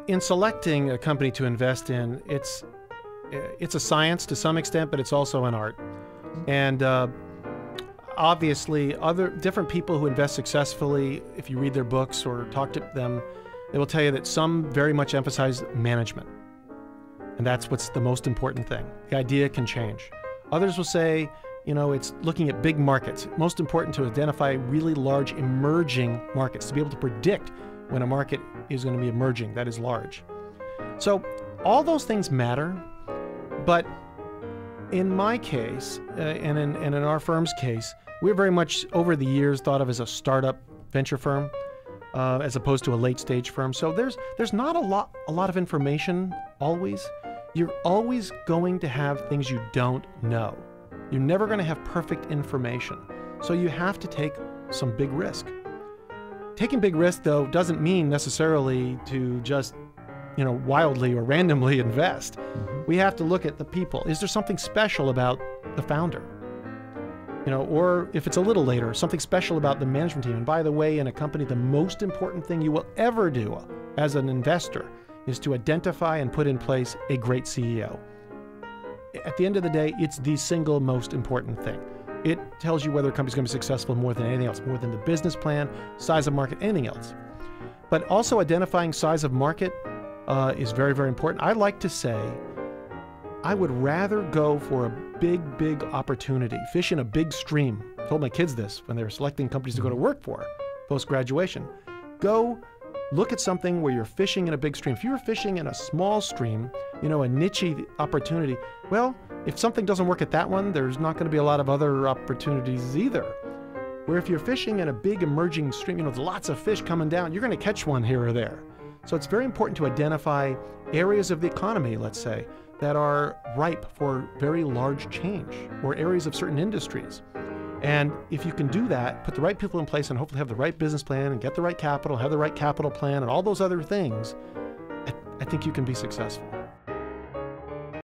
in selecting a company to invest in, it's a science to some extent, but it's also an art. And obviously, different people who invest successfully, if you read their books or talk to them, they will tell you that some very much emphasize management. And that's what's the most important thing. The idea can change. Others will say, it's looking at big markets. Most important to identify really large emerging markets, to be able to predict when a market is going to be emerging, that is large. So all those things matter, but in my case, and in our firm's case, we're very much over the years thought of as a startup venture firm, as opposed to a late stage firm. So there's not a lot of information always. You're always going to have things you don't know. You're never going to have perfect information. So you have to take some big risk. Taking big risk, though, doesn't mean necessarily to just, wildly or randomly invest. We have to look at the people. Is there something special about the founder? Or if it's a little later, something special about the management team. And by the way, in a company, the most important thing you will ever do as an investor is to identify and put in place a great CEO. At the end of the day, it's the single most important thing. It tells you whether a company's going to be successful more than anything else, more than the business plan, size of market, anything else. But also identifying size of market is very, very important. I like to say, I would rather go for a big opportunity, fish in a big stream. I told my kids this when they were selecting companies to go to work for post-graduation. Go look at something where you're fishing in a big stream. If you were fishing in a small stream, a niche opportunity, well, if something doesn't work at that one, there's not going to be a lot of other opportunities either. Where if you're fishing in a big emerging stream, there's lots of fish coming down, you're going to catch one here or there. So it's very important to identify areas of the economy, let's say, that are ripe for very large change, or areas of certain industries. And if you can do that, put the right people in place and hopefully have the right business plan and get the right capital, have the right capital plan and all those other things, I think you can be successful.